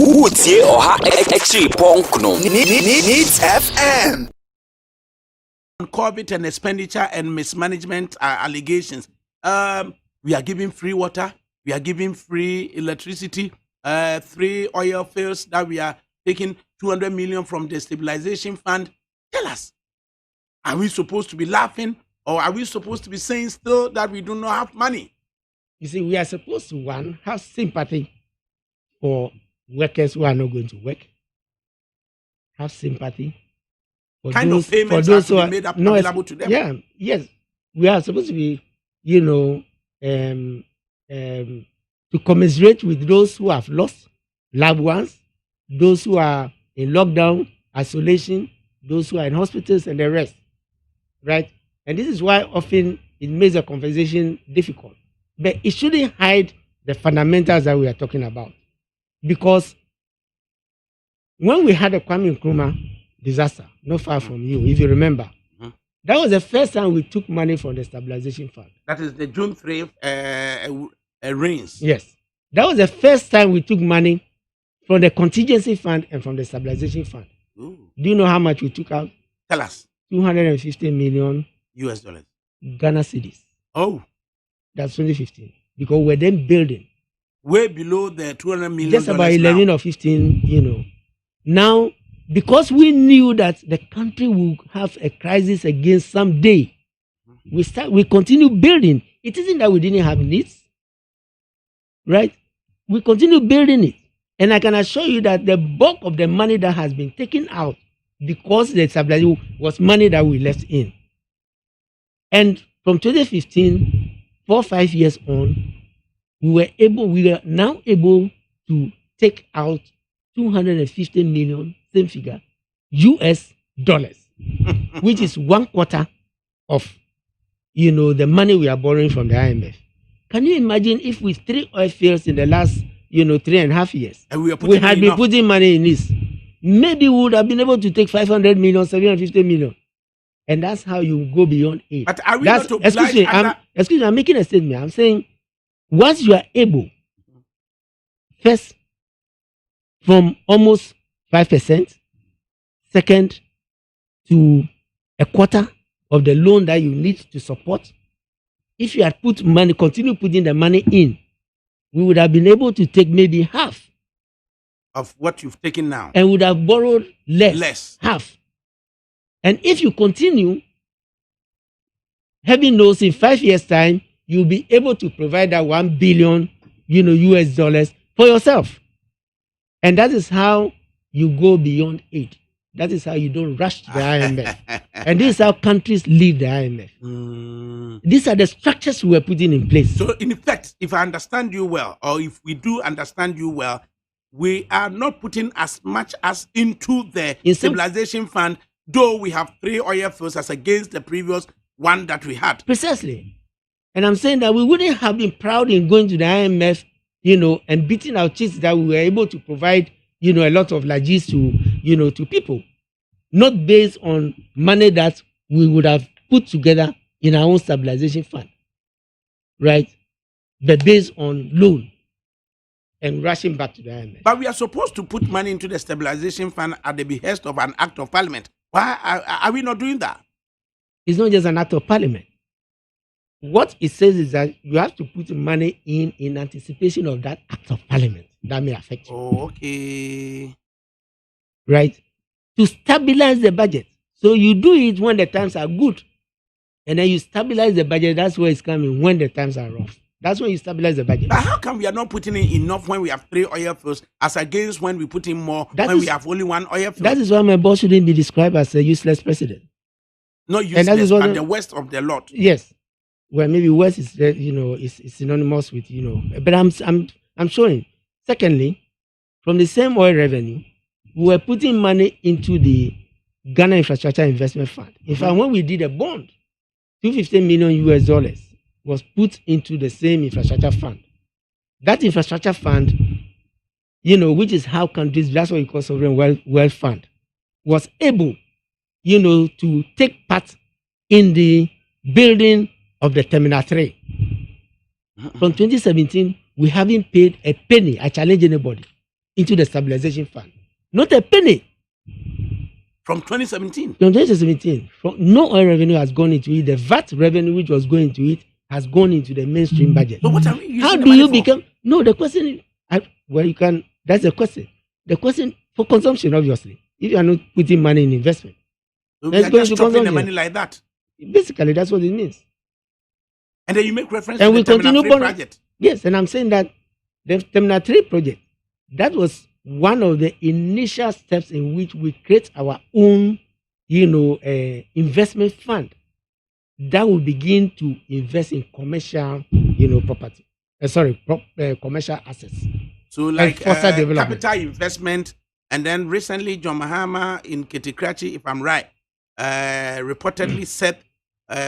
Utie oha echi ponkno. Needs FM. COVID and expenditure and mismanagement allegations. We are giving free water. We are giving free electricity. 3 oil fields that we are taking 200 million from the stabilization fund. Tell us, are we supposed to be laughing, or are we supposed to be saying still that we do not have money? You see, we are supposed to, one, have sympathy for workers who are not going to work. Have sympathy for Kind those, of payments for those have who to are be made up no, available to them. Yeah, yes. We are supposed to be, to commiserate with those who have lost loved ones, those who are in lockdown, isolation, those who are in hospitals, and the rest. Right? And this is why often it makes the conversation difficult. But it shouldn't hide the fundamentals that we are talking about. Because when we had the Kwame Nkrumah disaster, not far from you, if you remember, that was the first time we took money from the stabilization fund. That is the June 3 rains. Yes. That was the first time we took money from the contingency fund and from the stabilization fund. Ooh. Do you know how much we took out? Tell us. 250 million US dollars. Ghana cedis. Oh. That's 2015. Because we're then building. Way below the 200 million. Just about 11 or 15, Now, because we knew that the country will have a crisis again someday, we continue building. It isn't that we didn't have needs, right? We continue building it. And I can assure you that the bulk of the money that has been taken out because the stabilization was money that we left in. And from 2015, 4 or 5 years on, we are now able to take out 250 million, same figure, US dollars, which is 1/4 of, the money we are borrowing from the IMF. Can you imagine if with 3 oil fields in the last, 3.5 years, and we had been putting money in this, maybe we would have been able to take 500 million, 750 million. And that's how you go beyond aid. But are we not to excuse me, I'm making a statement. I'm saying, once you are able, first, from almost 5%, second, to 1/4 of the loan that you need to support, if you had put money, continue putting the money in, we would have been able to take maybe half of what you've taken now, and would have borrowed less, half. And if you continue, having those in 5 years' time, you'll be able to provide that 1 billion, US dollars for yourself. And that is how you go beyond aid. That is how you don't rush to the IMF. And this is how countries leave the IMF. These are the structures we are putting in place. So, in effect, if I understand you well, or if we do understand you well, we are not putting as much as into the stabilization fund, though we have 3 oil fields as against the previous one that we had. Precisely. And I'm saying that we wouldn't have been proud in going to the IMF, and beating our chests that we were able to provide, a lot of largesse to people. Not based on money that we would have put together in our own stabilization fund. Right? But based on loan and rushing back to the IMF. But we are supposed to put money into the stabilization fund at the behest of an act of parliament. Why are we not doing that? It's not just an act of parliament. What it says is that you have to put money in anticipation of that act of parliament that may affect you. Oh, okay. Right? To stabilize the budget. So you do it when the times are good. And then you stabilize the budget. That's where it's coming when the times are rough. That's when you stabilize the budget. But how come we are not putting in enough when we have 3 oil fields as against when we put in more we have only 1 oil field? That is why my boss shouldn't be described as a useless president. Not useless, but the worst of the lot. Yes. Well, maybe worst is, is synonymous with, But I'm showing. Secondly, from the same oil revenue, we were putting money into the Ghana Infrastructure Investment Fund. In fact, when we did a bond, 250 million US dollars was put into the same infrastructure fund. That infrastructure fund, which is how countries, that's what you call sovereign wealth fund, was able, to take part in the building of the Terminal 3. From 2017, we haven't paid a penny. I challenge anybody. into the stabilization fund. Not a penny. From 2017. From 2017, no oil revenue has gone into it. The VAT revenue which was going into it has gone into the mainstream budget. So what are we using How the do money you for? become? No, the question. Well, you can. That's the question. The question for consumption, obviously. If you are not putting money in investment, So we let's are go just into dropping the consumption. money like that. Basically, that's what it means. And then you make reference And to we the Terminal continue 3 project. Yes, and I'm saying that the Terminal 3 project, that was one of the initial steps in which we create our own, investment fund that will begin to invest in commercial, property. Commercial assets. So like foster development. capital investment, and then recently John Mahama in Ketikrachi, if I'm right, reportedly said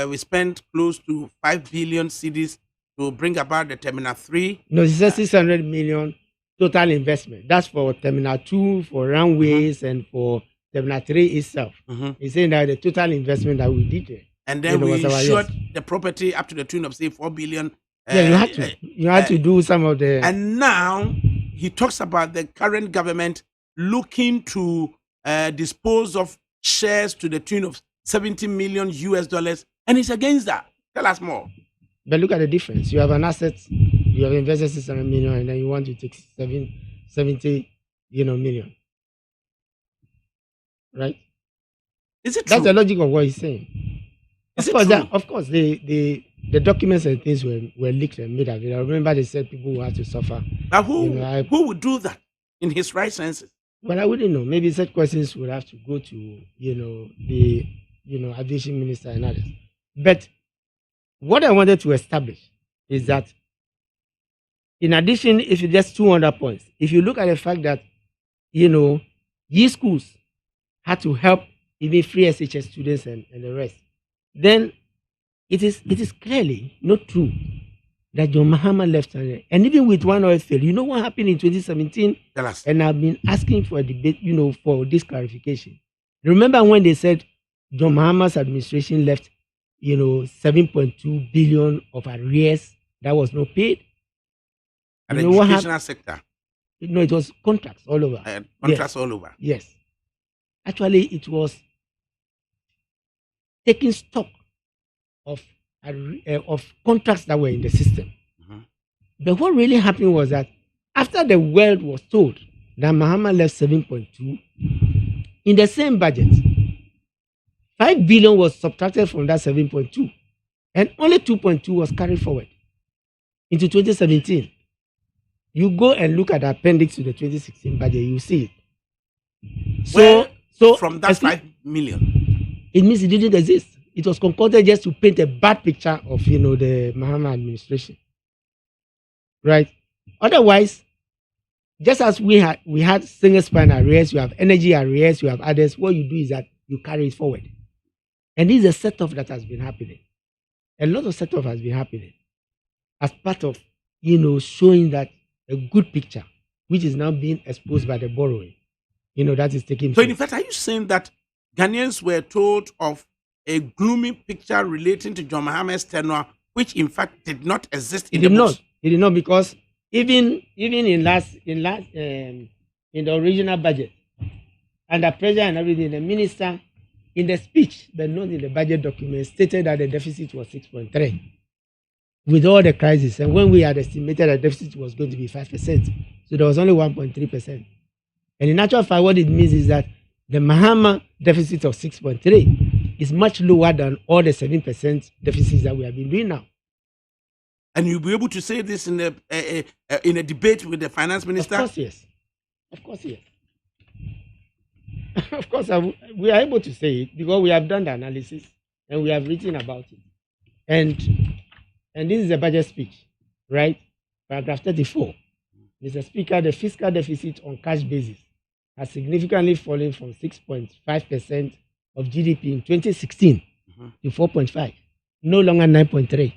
we spent close to 5 billion cedis to bring about the Terminal 3. No, he said 600 million total investment. That's for Terminal 2, for runways, and for Terminal 3 itself. He's saying that the total investment that we did there. And then we insured the property up to the tune of, say, 4 billion. Yeah, you had to. You had to do some of the... And now he talks about the current government looking to dispose of shares to the tune of 70 million US dollars, and he's against that. Tell us more. But look at the difference. You have an asset, you have invested 600 million, and then you want to take 70 million. Right? Is it true? That's the logic of what he's saying. Is Of course, the documents and things were leaked and made available. I remember they said people will have to suffer. But who would do that in his right senses? Well, I wouldn't know. Maybe such questions would have to go to the aviation minister and others. But what I wanted to establish is that, in addition, if you just 200 points, if you look at the fact that these schools had to help even free SHS students and the rest, then it is clearly not true that John Mahama left. And even with one oil field, you know what happened in 2017? Tell us. And I've been asking for a debate, for this clarification. Remember when they said John Mahama's administration left, 7.2 billion of arrears that was not paid? And the educational sector? No, it was contracts all over. Contracts all over? Yes. Actually, it was taking stock of contracts that were in the system. But what really happened was that after the world was told that Mahama left 7.2, in the same budget, 5 billion was subtracted from that 7.2, and only 2.2 was carried forward into 2017. You go and look at the appendix to the 2016 budget, you see it. So from that 5 million, it means it didn't exist. It was concocted just to paint a bad picture of the Mahama administration, right? Otherwise, just as we had single span arrears, you have energy arrears, you have others. What you do is that you carry it forward, and this is a setup that has been happening. A lot of setup has been happening as part of showing that a good picture, which is now being exposed by the borrowing, that is taking place. So in fact, are you saying that Ghanaians were told of a gloomy picture relating to John Mahama's tenure, which in fact did not exist in the books? It did not, because even in the original budget, under pressure and everything, the minister in the speech, but not in the budget document, stated that the deficit was 6.3 with all the crisis. And when we had estimated that the deficit was going to be 5%, so there was only 1.3%. And in actual fact, what it means is that the Mahama deficit of 6.3 is much lower than all the 7% deficits that we have been doing now. And you'll be able to say this in a debate with the finance minister? Of course, yes. Of course, yes. Of course, we are able to say it because we have done the analysis and we have written about it. And this is a budget speech, right? Paragraph 34. Mr. Speaker, the fiscal deficit on cash basis has significantly fallen from 6.5% of GDP in 2016 to 4.5, no longer 9.3,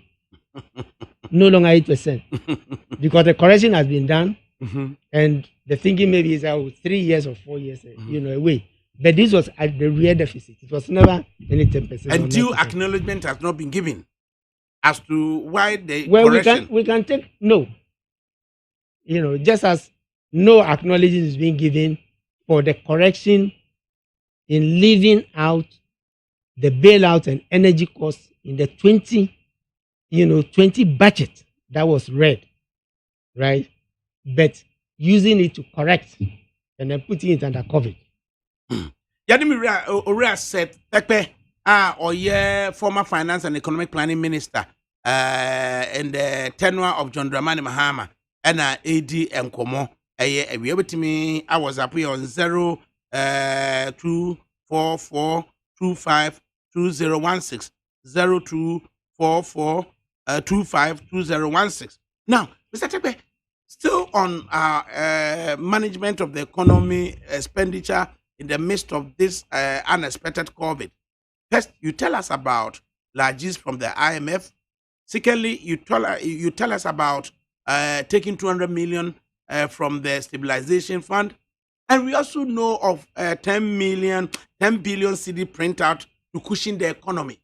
no longer 8%, because the correction has been done, and the thinking maybe is 3 years or 4 years, away. But this was at the real deficit. It was never any 10%. And due acknowledgement has not been given as to why the correction. We can take no. Just as no acknowledgement is being given for the correction in leaving out the bailout and energy costs in the 20 budget that was read, right? But using it to correct and then putting it under COVID. Yadimi Seth Terkper, former finance and economic planning minister in the tenure of John Dramani Mahama and AD Nkomo. If you to me, I was up here on 0244252016 0244252016. Now, Mr. Terkper, still on management of the economy expenditure in the midst of this unexpected COVID. First, you tell us about largesse from the IMF. Secondly, you tell us about taking 200 million from the stabilization fund. And we also know of 10 billion CD printout to cushion the economy.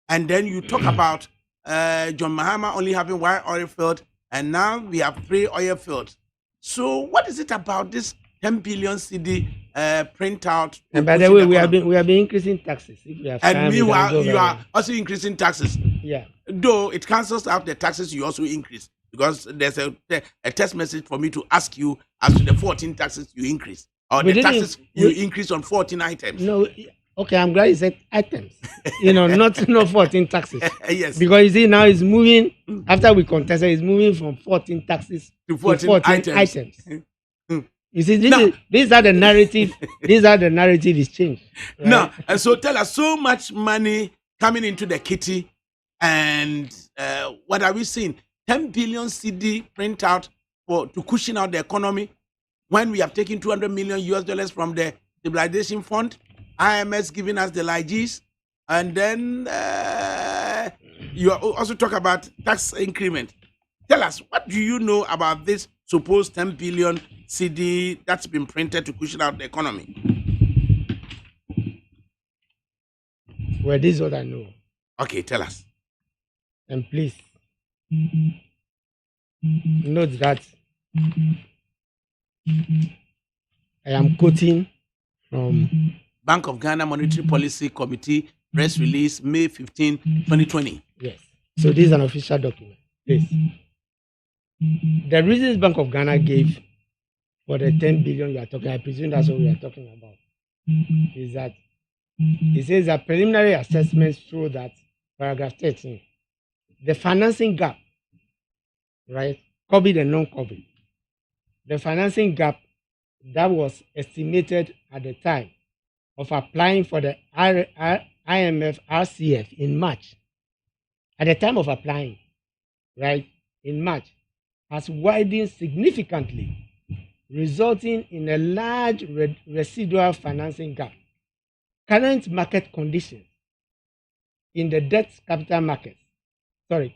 And then you talk about John Mahama only having one oil field, and now we have 3 oil fields. So what is it about this 10 billion CD printout? And by the way, we have been increasing taxes. If we have and meanwhile, you are also increasing taxes. Yeah. Though it cancels out the taxes you also increase, because there's a text message for me to ask you as to the 14 taxes you increase, or the taxes you increase on 14 items. No. Okay, I'm glad you said items. Not 14 taxes. Yes. Because you see now it's moving, after we contested, it's moving from 14 taxes to 14 items. You see, these are the narrative. These are the narrative is changed. Right? No, and so tell us, so much money coming into the kitty, and what are we seeing? 10 billion CD printout to cushion out the economy, when we have taken $200 million US from the stabilization fund. IMS giving us the largesse, and then you also talk about tax increment. Tell us, what do you know about this supposed 10 billion CD that's been printed to cushion out the economy? Well, this is what I know. Okay, tell us. And please note that I am quoting from Bank of Ghana Monetary Policy Committee press release May 15, 2020. Yes. So this is an official document. Yes. The reasons Bank of Ghana gave for the 10 billion you are talking, I presume that's what we are talking about, is that it says that preliminary assessments show that, paragraph 13, the financing gap, right, COVID and non-COVID, the financing gap that was estimated at the time of applying for the IMF RCF in March, at the time of applying, right, in March, has widened significantly, resulting in a large residual financing gap. Current market conditions in the debt capital markets, current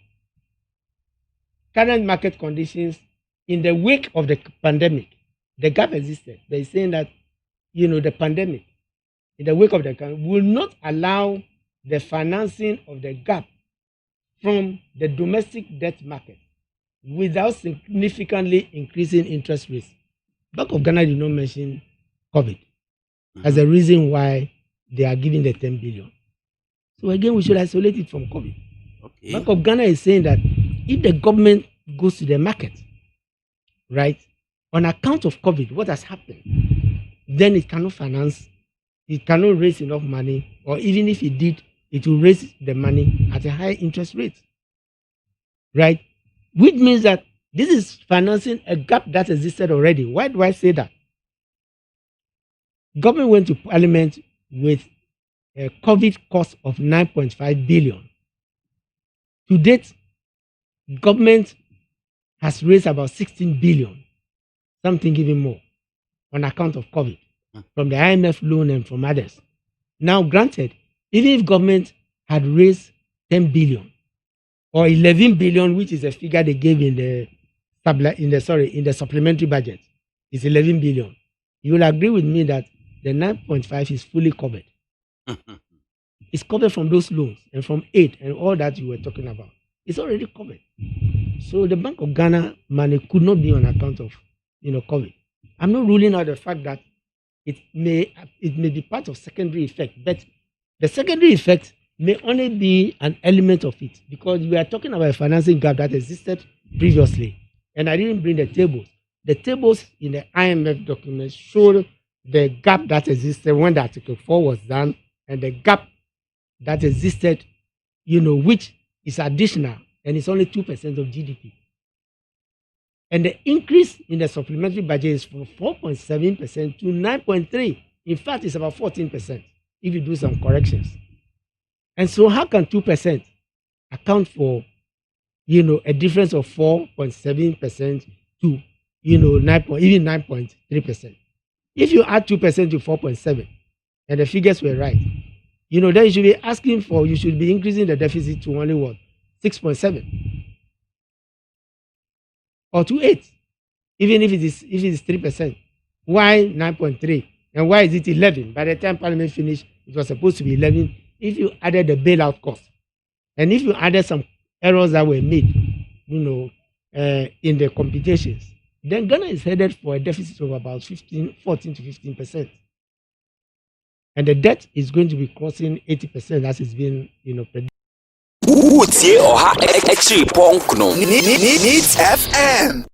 market conditions in the wake of the pandemic, the gap existed. They're saying that, the pandemic, in the wake of the pandemic, will not allow the financing of the gap from the domestic debt market without significantly increasing interest rates. Bank of Ghana did not mention COVID as a reason why they are giving the 10 billion. So again, we should isolate it from COVID. Okay. Bank of Ghana is saying that if the government goes to the market, right, on account of COVID, what has happened, then it cannot finance, it cannot raise enough money, or even if it did, it will raise the money at a high interest rate, right? Which means that this is financing a gap that existed already. Why do I say that? Government went to Parliament with a COVID cost of 9.5 billion. To date, government has raised about 16 billion, something even more, on account of COVID, from the IMF loan and from others. Now, granted, even if government had raised 10 billion or 11 billion, which is a figure they gave in the supplementary budget, is 11 billion, you will agree with me that the 9.5 is fully covered. It's covered from those loans and from aid and all that you were talking about. It's already covered. So the Bank of Ghana money could not be on account of COVID. I'm not ruling out the fact that it may be part of secondary effect, but the secondary effect may only be an element of it, because we are talking about a financing gap that existed previously, and I didn't bring the tables. The tables in the IMF document showed the gap that existed when the Article 4 was done, and the gap that existed, which is additional, and it's only 2% of GDP. And the increase in the supplementary budget is from 4.7% to 9.3%. In fact, it's about 14% if you do some corrections. And so how can 2% account for, a difference of 4.7% to, 9.3%? If you add 2% to 4.7, and the figures were right, then you should be increasing the deficit to only what? 6.7 or to 8, even if it is 3%. Why 9.3? And why is it 11? By the time Parliament finished, it was supposed to be 11 if you added the bailout cost. And if you added some errors that were made, in the computations, then Ghana is headed for a deficit of about 14 to 15%. And the debt is going to be crossing 80% as it's been, predicted. Utie Oha Exi Ponkno Needs FM.